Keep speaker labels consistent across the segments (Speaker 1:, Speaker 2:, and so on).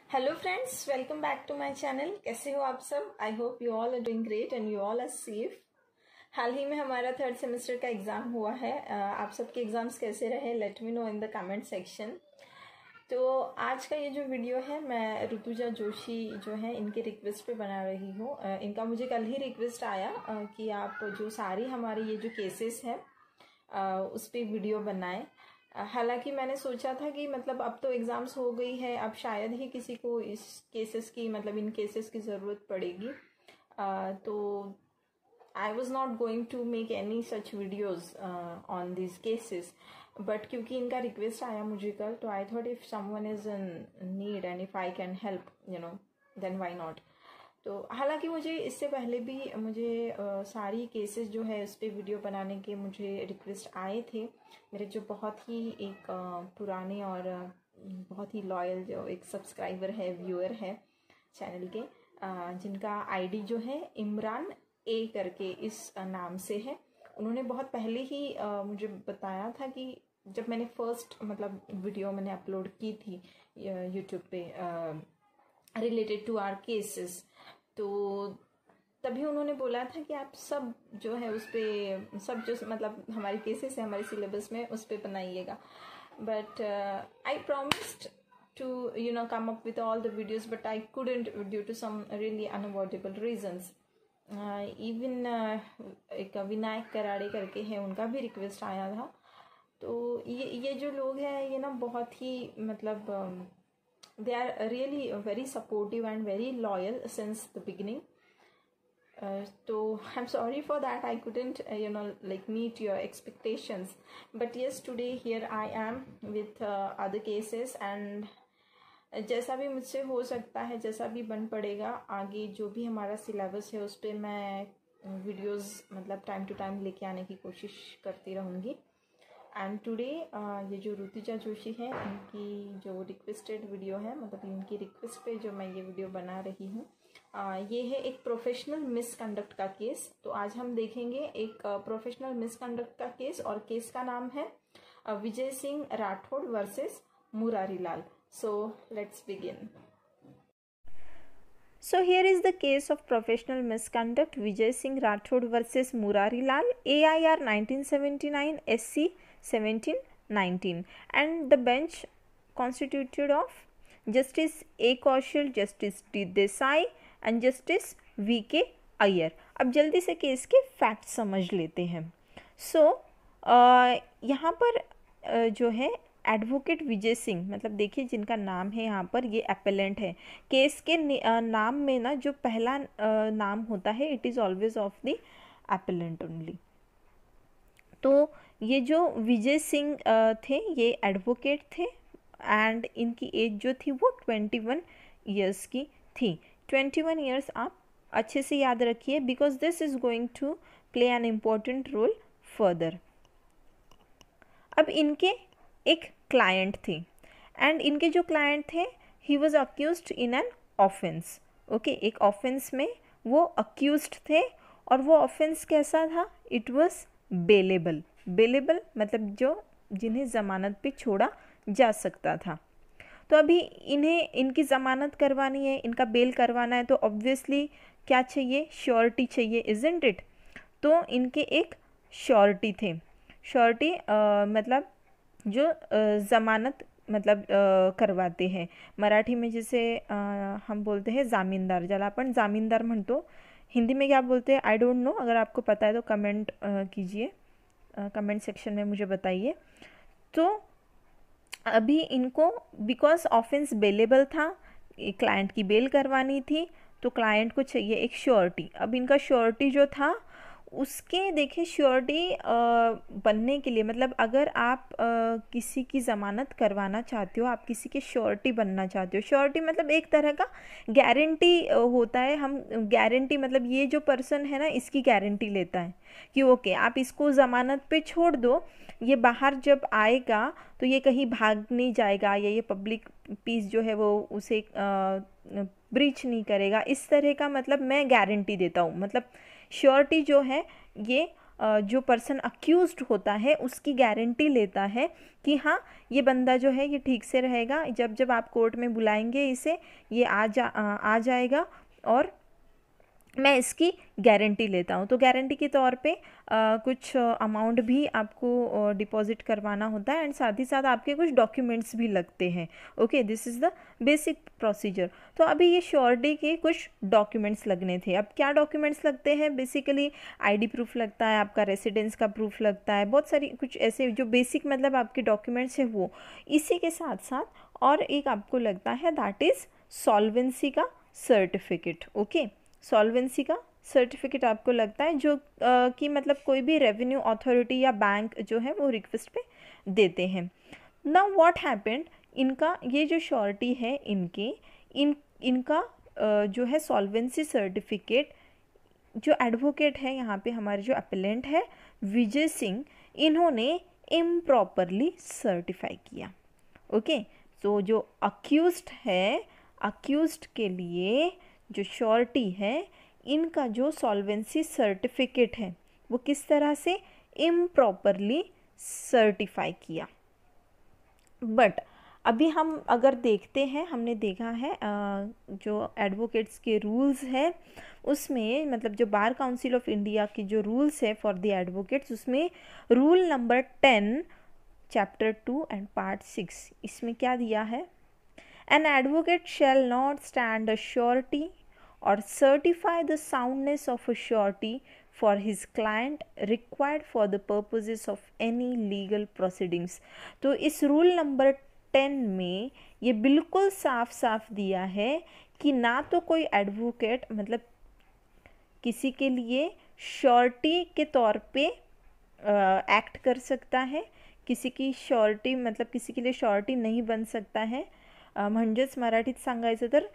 Speaker 1: Hello friends, welcome back to my channel. कैसे हो आप सब? I hope you all are doing great and you all are safe. हाल ही में हमारा 3rd सेमेस्टर का एग्ज़ाम हुआ है। आप सबके एग्ज़ाम्स कैसे रहे? Let me know in the comment section. तो आज का ये जो वीडियो है मैं ऋतुजा जोशी जो है इनके रिक्वेस्ट पे बना रही हूँ। इनका मुझे कल ही रिक्वेस्ट आया कि आप जो सारी हमारे ये जो केसेस हैं उस पर वीडियो बनाएं। हालांकि मैंने सोचा था कि मतलब अब तो एग्ज़ाम्स हो गई है, अब शायद ही किसी को इस केसेस की मतलब इन केसेस की ज़रूरत पड़ेगी। तो I was not going to make any such videos on this cases, but क्योंकि इनका रिक्वेस्ट आया मुझे कल, तो I thought if someone is in need and if I can help then why not. तो हालांकि मुझे इससे पहले भी मुझे सारी केसेस जो है उस पर वीडियो बनाने के मुझे रिक्वेस्ट आए थे। मेरे जो बहुत ही एक पुराने और बहुत ही लॉयल जो एक सब्सक्राइबर है, व्यूअर है चैनल के, जिनका आईडी जो है इमरान ए करके इस नाम से है। उन्होंने बहुत पहले ही मुझे बताया था कि जब मैंने फर्स्ट मतलब वीडियो मैंने अपलोड की थी यूट्यूब पे रिलेटेड टू आवर केसेस, तो तभी उन्होंने बोला था कि आप सब जो है उस पर सब जो मतलब हमारे केसेस है हमारे सिलेबस में उस पर बनाइएगा। But I promised to come up with all the videos, but I couldn't due to some really unavoidable reasons. Even एक विनायक कराड़े करके है, उनका भी रिक्वेस्ट आया था। तो ये जो लोग हैं ये ना बहुत ही मतलब they are really very supportive and very loyal since the beginning. So I'm sorry for that. I couldn't like meet your expectations, but yes, today here I am with other cases, and जैसा भी मुझसे हो सकता है, जैसा भी बन पड़ेगा, आगे जो भी हमारा सिलेबस है उस पर मैं वीडियोस मतलब टाइम टू टाइम लेके आने की कोशिश करती रहूँगी। एंड टुडे ये जो ऋतुजा जोशी है इनकी जो रिक्वेस्टेड वीडियो है, मतलब इनकी रिक्वेस्ट पे जो मैं ये वीडियो बना रही हूँ, ये है एक प्रोफेशनल मिसकंडक्ट का केस। तो आज हम देखेंगे एक प्रोफेशनल मिसकंडक्ट का केस, और केस का नाम है Vijay Singh Rathore versus Murari Lal. So let's begin.
Speaker 2: So here is the case of professional misconduct Vijay Singh Rathod versus Murari Lal, AIR 1979, SC 1719, and the bench constituted of Justice A. Kaushal, Justice D. Desai and Justice V.K. Iyer. अब जल्दी से case के fact समझ लेते हैं। यहाँ पर जो है एडवोकेट विजय सिंह, मतलब देखिए जिनका नाम है यहाँ पर, ये एपेलेंट है। केस के नाम में ना जो पहला नाम होता है it is always of the appellant only. तो ये जो विजय सिंह थे ये एडवोकेट थे, एंड इनकी एज जो थी वो 21 ईयर्स की थी। 21 ईयर्स आप अच्छे से याद रखिए, because this is going to play an important role further. अब इनके एक क्लाइंट थी, एंड इनके जो क्लाइंट थे he was accused in an offence. Okay, एक ऑफेंस में वो अक्यूज्ड थे, और वो ऑफेंस कैसा था? It was bailable. बेलेबल मतलब जो जिन्हें ज़मानत पे छोड़ा जा सकता था। तो अभी इन्हें इनकी ज़मानत करवानी है, इनका बेल करवाना है, तो ऑब्वियसली क्या चाहिए? श्योरिटी चाहिए, इज़न्ट इट? तो इनके एक श्योरिटी थे। श्योरिटी मतलब जो ज़मानत मतलब करवाते हैं, मराठी में जैसे हम बोलते हैं जामीनदार, ज्याला आपण जामीनदार म्हणतो। हिंदी में क्या बोलते हैं आई डोंट नो, अगर आपको पता है तो कमेंट कीजिए, कमेंट सेक्शन में मुझे बताइए। तो अभी इनको बिकॉज ऑफेंस बेलेबल था, क्लाइंट की बेल करवानी थी, तो क्लाइंट को चाहिए एक श्योरिटी। अब इनका श्योरिटी जो था उसके देखिए श्योरिटी बनने के लिए, मतलब अगर आप किसी की ज़मानत करवाना चाहते हो, आप किसी के श्योरिटी बनना चाहते हो, श्योरिटी मतलब एक तरह का गारंटी होता है। हम गारंटी मतलब ये जो पर्सन है ना इसकी गारंटी लेता है कि ओके आप इसको ज़मानत पे छोड़ दो, ये बाहर जब आएगा तो ये कहीं भाग नहीं जाएगा, या ये पब्लिक पीस जो है वो उसे ब्रीच नहीं करेगा। इस तरह का मतलब मैं गारंटी देता हूँ, मतलब श्योरिटी जो है ये जो पर्सन अक्यूज्ड होता है उसकी गारंटी लेता है कि हाँ ये बंदा जो है ये ठीक से रहेगा, जब जब आप कोर्ट में बुलाएंगे इसे ये आ जाएगा और मैं इसकी गारंटी लेता हूँ। तो गारंटी के तौर पे कुछ अमाउंट भी आपको डिपॉजिट करवाना होता है एंड साथ ही साथ आपके कुछ डॉक्यूमेंट्स भी लगते हैं। Okay, this is the basic procedure. तो अभी ये श्योरिटी के कुछ डॉक्यूमेंट्स लगने थे। अब क्या डॉक्यूमेंट्स लगते हैं? बेसिकली आईडी प्रूफ लगता है, आपका रेसिडेंस का प्रूफ लगता है, बहुत सारी कुछ ऐसे जो बेसिक मतलब आपके डॉक्यूमेंट्स हैं वो। इसी के साथ साथ और एक आपको लगता है दैट इज़ सॉल्वेंसी का सर्टिफिकेट। ओके, सॉल्वेंसी का सर्टिफिकेट आपको लगता है जो कि मतलब कोई भी रेवेन्यू अथॉरिटी या बैंक जो है वो रिक्वेस्ट पे देते हैं। नाउ व्हाट हैपेंड, इनका ये जो श्योरिटी है इनका जो है सॉल्वेंसी सर्टिफिकेट, जो एडवोकेट है यहाँ पे हमारे जो अपेलेंट है विजय सिंह, इन्होंने इम्प्रॉपरली सर्टिफाई किया। ओके, तो जो अक्यूज्ड है, अक्यूज्ड के लिए जो श्योरिटी है, इनका जो सॉल्वेंसी सर्टिफिकेट है वो किस तरह से इम्प्रॉपरली सर्टिफाई किया। बट अभी हम अगर देखते हैं, हमने देखा है जो एडवोकेट्स के रूल्स है उसमें मतलब जो बार काउंसिल ऑफ इंडिया के जो रूल्स है फॉर द एडवोकेट्स, उसमें rule number 10 chapter 2 and part 6 इसमें क्या दिया है? An advocate shall not stand a surety or certify the soundness of a surety for his client required for the purposes of any legal proceedings। तो इस rule number 10 में ये बिल्कुल साफ साफ दिया है कि ना तो कोई एडवोकेट मतलब किसी के लिए श्योरिटी के तौर पे एक्ट कर सकता है, किसी की श्योरिटी मतलब किसी के लिए श्योरिटी नहीं बन सकता है। म्हणजेच मराठीत सांगायचं तर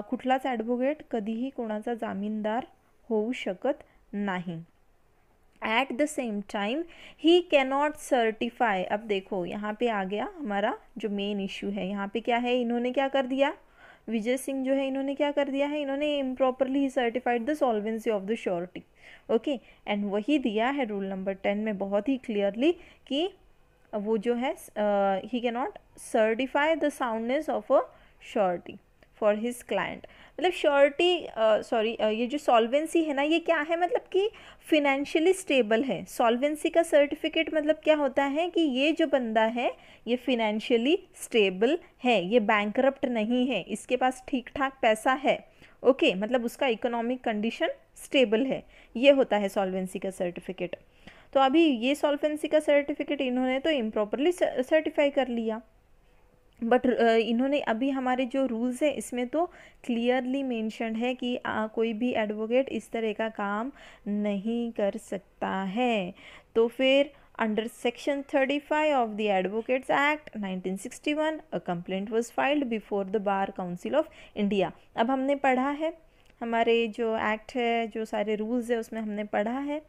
Speaker 2: कुठलाच ॲडव्होकेट कधीही कोणाचा जामीनदार होऊ शकत नाही। At the same time he cannot certify. अब देखो यहाँ पे आ गया हमारा जो मेन इश्यू है, यहाँ पे क्या है, इन्होंने क्या कर दिया, विजय सिंह जो है इन्होंने क्या कर दिया है, इन्होंने improperly certified the solvency of the surety. Okay, and वही दिया है रूल नंबर 10 में बहुत ही क्लियरली कि वो जो है he can not certify the soundness of a surety for his client. मतलब श्योरिटी ये जो सॉल्वेंसी है ना, ये क्या है, मतलब कि फिनेंशियली स्टेबल है। सॉल्वेंसी का सर्टिफिकेट मतलब क्या होता है कि ये जो बंदा है ये फिनेंशियली स्टेबल है, ये बैंकरप्ट नहीं है, इसके पास ठीक ठाक पैसा है। ओके, मतलब उसका इकोनॉमिक कंडीशन स्टेबल है, ये होता है सॉल्वेंसी का सर्टिफिकेट। तो अभी ये सॉल्वेंसी का सर्टिफिकेट इन्होंने तो इम्प्रॉपरली सर्टिफाई कर लिया, बट इन्होंने अभी हमारे जो रूल्स है इसमें तो क्लियरली मेंशन्ड है कि कोई भी एडवोकेट इस तरह का काम नहीं कर सकता है। तो फिर under section 35 of the advocates act 1961 a complaint was filed before the bar council of India. अब हमने पढ़ा है हमारे जो एक्ट है, जो सारे रूल्स है उसमें हमने पढ़ा है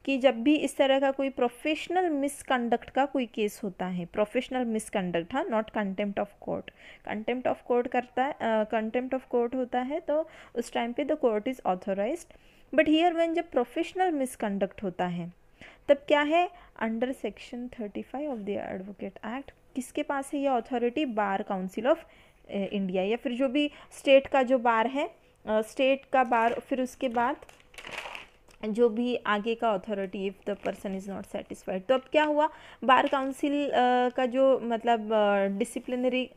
Speaker 2: कि जब भी इस तरह का कोई प्रोफेशनल मिसकंडक्ट का कोई केस होता है, प्रोफेशनल मिसकंडक्ट, हाँ, not contempt of court, contempt of court करता है, कंटेम्प्ट ऑफ कोर्ट होता है तो उस टाइम पे the court is authorized. But here when जब प्रोफेशनल मिसकंडक्ट होता है तब क्या है, under section 35 of the advocate act किसके पास है ये authority? Bar council of India, या फिर जो भी स्टेट का जो बार है, स्टेट का बार, फिर उसके बाद जो भी आगे का authority, if the person is not satisfied. तो अब क्या हुआ, बार काउंसिल का जो मतलब डिसिप्लिनरी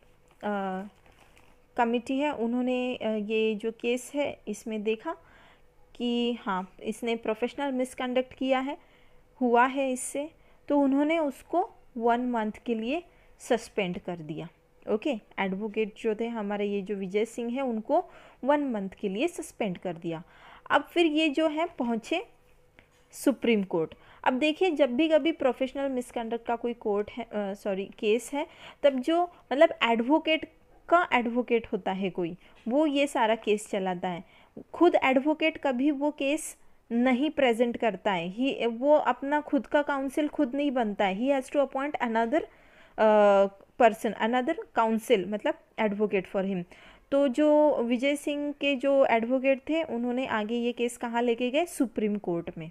Speaker 2: कमिटी है, उन्होंने ये जो केस है इसमें देखा कि हाँ इसने प्रोफेशनल मिसकंडक्ट किया है, हुआ है इससे, तो उन्होंने उसको 1 मंथ के लिए सस्पेंड कर दिया। ओके, एडवोकेट जो थे हमारे ये जो विजय सिंह है उनको 1 मंथ के लिए सस्पेंड कर दिया। अब फिर ये जो है पहुँचे सुप्रीम कोर्ट। अब देखिए जब भी कभी प्रोफेशनल मिसकंडक्ट का कोई कोर्ट है केस है, तब जो मतलब एडवोकेट का एडवोकेट होता है कोई, वो ये सारा केस चलाता है। खुद एडवोकेट कभी वो केस नहीं प्रेजेंट करता है, वो अपना खुद का काउंसिल खुद नहीं बनता है, ही has to appoint another person, another council, मतलब एडवोकेट फॉर हिम। तो जो विजय सिंह के जो एडवोकेट थे उन्होंने आगे ये केस कहाँ लेके गए, सुप्रीम कोर्ट में।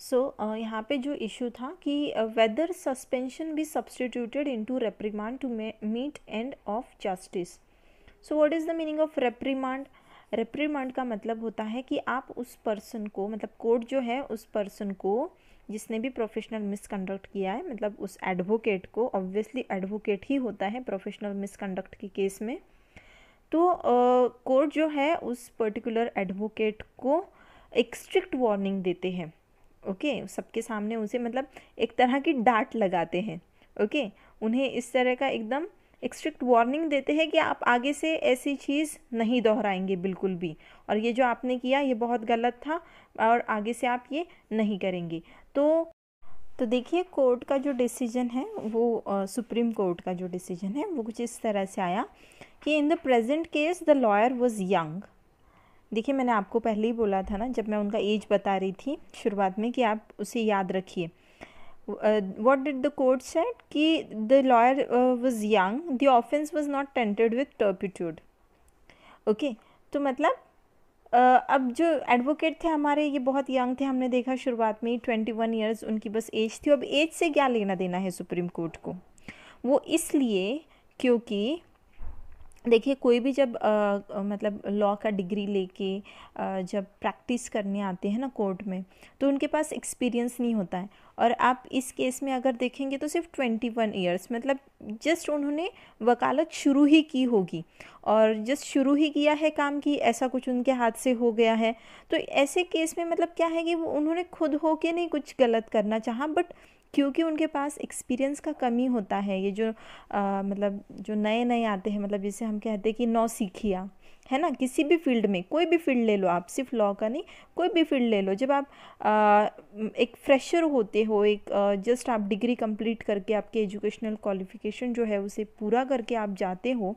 Speaker 2: यहाँ पे जो इशू था कि whether suspension be substituted into reprimand to meet end of justice. So what is the meaning of reprimand? Reprimand का मतलब होता है कि आप उस पर्सन को, मतलब कोर्ट जो है उस पर्सन को जिसने भी प्रोफेशनल मिसकंडक्ट किया है, मतलब उस एडवोकेट को, ऑब्वियसली एडवोकेट ही होता है प्रोफेशनल मिसकंडक्ट के केस में, तो कोर्ट जो है उस पर्टिकुलर एडवोकेट को एक स्ट्रिक्ट वार्निंग देते हैं। ओके, सबके सामने उसे मतलब एक तरह की डांट लगाते हैं। ओके, उन्हें इस तरह का एकदम एक स्ट्रिक्ट वार्निंग देते हैं कि आप आगे से ऐसी चीज़ नहीं दोहराएंगे बिल्कुल भी, और ये जो आपने किया ये बहुत गलत था और आगे से आप ये नहीं करेंगे। तो देखिए कोर्ट का जो डिसीजन है वो सुप्रीम कोर्ट का जो डिसीजन है वो कुछ इस तरह से आया कि इन the present case the lawyer was young. देखिए मैंने आपको पहले ही बोला था ना, जब मैं उनका एज बता रही थी शुरुआत में, कि आप उसे याद रखिए। What did the court said कि the lawyer was young, the offence was not tainted with turpitude. Okay, तो मतलब अब जो एडवोकेट थे हमारे ये बहुत यंग थे, हमने देखा शुरुआत में 21 ईयर्स उनकी बस एज थी। अब एज से क्या लेना देना है सुप्रीम कोर्ट को? वो इसलिए क्योंकि देखिए कोई भी जब मतलब लॉ का डिग्री लेके जब प्रैक्टिस करने आते हैं ना कोर्ट में, तो उनके पास एक्सपीरियंस नहीं होता है। और आप इस केस में अगर देखेंगे तो सिर्फ 21 ईयर्स, मतलब जस्ट उन्होंने वकालत शुरू ही की होगी, और जस्ट शुरू ही किया है काम की, ऐसा कुछ उनके हाथ से हो गया है। तो ऐसे केस में मतलब क्या है कि वो उन्होंने खुद होके नहीं कुछ गलत करना चाहा, बट क्योंकि उनके पास एक्सपीरियंस का कमी होता है, ये जो मतलब जो नए नए आते हैं, मतलब जैसे हम कहते हैं कि नौसिखिया है ना, किसी भी फील्ड में, कोई भी फील्ड ले लो आप, सिर्फ लॉ का नहीं, कोई भी फील्ड ले लो। जब आप एक फ्रेशर होते हो, एक जस्ट आप डिग्री कंप्लीट करके आपके एजुकेशनल क्वालिफिकेशन जो है उसे पूरा करके आप जाते हो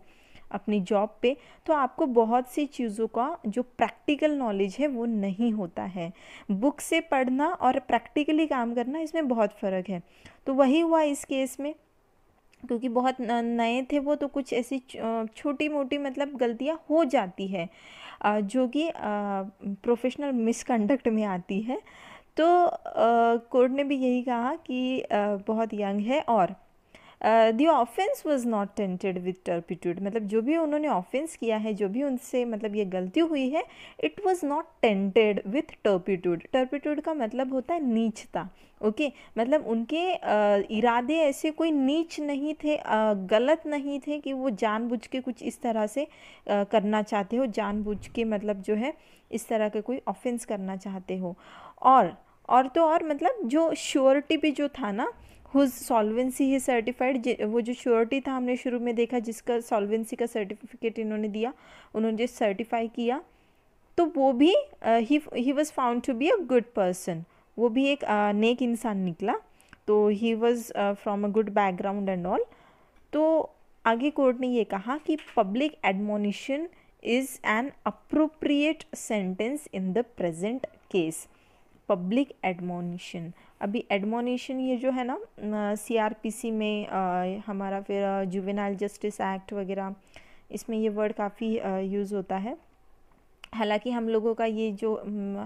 Speaker 2: अपनी जॉब पे, तो आपको बहुत सी चीज़ों का जो प्रैक्टिकल नॉलेज है वो नहीं होता है। बुक से पढ़ना और प्रैक्टिकली काम करना, इसमें बहुत फ़र्क है। तो वही हुआ इस केस में, क्योंकि बहुत नए थे वो, तो कुछ ऐसी छोटी मोटी मतलब गलतियां हो जाती है जो कि प्रोफेशनल मिसकंडक्ट में आती है। तो कोर्ट ने भी यही कहा कि बहुत यंग है, और the offence was not tainted with turpitude, मतलब जो भी उन्होंने ऑफेंस किया है, जो भी उनसे मतलब ये गलती हुई है, it was not tainted with turpitude. Turpitude का मतलब होता है नीचता। ओके, मतलब उनके इरादे ऐसे कोई नीच नहीं थे, गलत नहीं थे कि वो जानबूझ के कुछ इस तरह से करना चाहते हो, जानबूझ के मतलब जो है इस तरह के कोई ऑफेंस करना चाहते हो। और तो और मतलब जो श्योरिटी भी जो था ना, हुज सॉल्वेंसी ही सर्टिफाइड, वो जो श्योरिटी था हमने शुरू में देखा, जिसका सॉल्वेंसी का सर्टिफिकेट इन्होंने दिया, उन्होंने जो सर्टिफाई किया, तो वो भी he was found to be a good person, वो भी एक नेक इंसान निकला। तो he was from a good background and all. तो आगे कोर्ट ने ये कहा कि public admonition is an appropriate sentence in the present case. Public admonition, अभी एडमोनिशन ये जो है ना सीआरपीसी में हमारा फिर जुवेनाइल जस्टिस एक्ट वगैरह, इसमें ये वर्ड काफ़ी यूज़ होता है। हालांकि हम लोगों का ये जो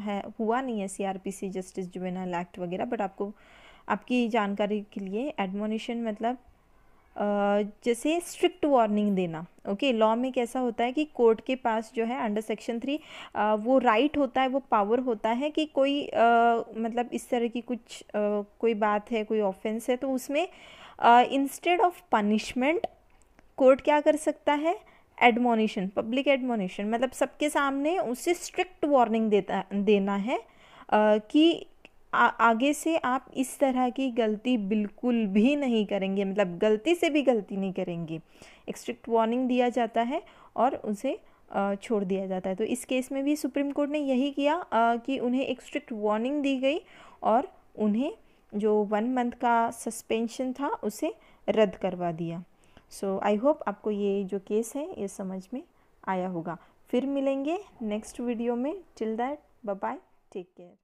Speaker 2: है हुआ नहीं है सीआरपीसी जस्टिस जुवेनाइल एक्ट वगैरह, बट आपकी जानकारी के लिए एडमोनिशन मतलब जैसे स्ट्रिक्ट वार्निंग देना। ओके, लॉ में कैसा होता है कि कोर्ट के पास जो है अंडर सेक्शन 3 वो राइट होता है, वो पावर होता है कि कोई मतलब इस तरह की कुछ कोई बात है, कोई ऑफेंस है, तो उसमें इंस्टेड ऑफ पनिशमेंट कोर्ट क्या कर सकता है, एडमोनिशन, पब्लिक एडमोनिशन, मतलब सबके सामने उसे स्ट्रिक्ट वार्निंग देना है कि आगे से आप इस तरह की गलती बिल्कुल भी नहीं करेंगे, मतलब गलती से भी गलती नहीं करेंगे। एक स्ट्रिक्ट वार्निंग दिया जाता है और उसे छोड़ दिया जाता है। तो इस केस में भी सुप्रीम कोर्ट ने यही किया कि उन्हें एक स्ट्रिक्ट वार्निंग दी गई और उन्हें जो 1 मंथ का सस्पेंशन था उसे रद्द करवा दिया। सो आई होप आपको ये जो केस है ये समझ में आया होगा। फिर मिलेंगे नेक्स्ट वीडियो में। Till that bye bye, take care.